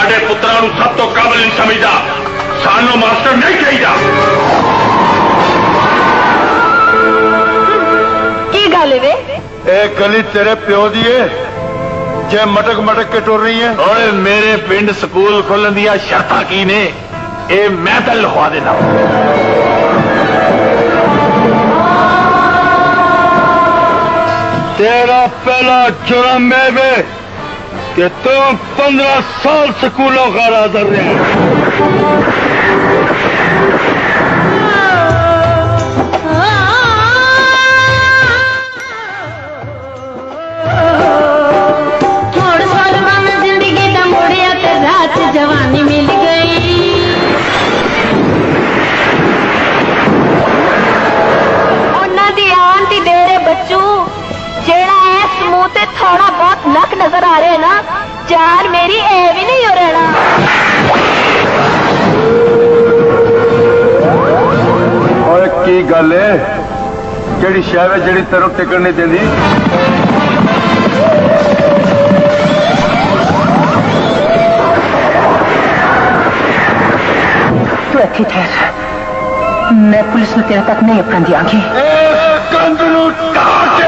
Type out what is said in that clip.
साडे पुत्रां नूं सब तो काबिल नहीं समझदा। सानू मास्टर नहीं चाहिदा। की गल वे? ए गली तेरे प्यो दी है जे मटक मटक के टुर रही है। ओए मेरे पिंड स्कूल खोलन दिया शर्तां की ने ए मैं तो लिखवा देना। तेरा पहला जुर्म है वे कि तुम 15 साल स्कूलों का हाजिर रहे। जवानी मिल गई उन्हां दी आन दी देरे बच्चू जेड़ा इस मुंह ते थोड़ा बहुत नक नजर आ रहा है ना जान मेरी ए भी नहीं हो रहना। और की गल है जेड़ी शह जेड़ी तेरों टिकण नहीं देंदी। तू अच्छी ठहर मैं पुलिस में तेरे तक नहीं अपना दियांगी। कंध नूं काट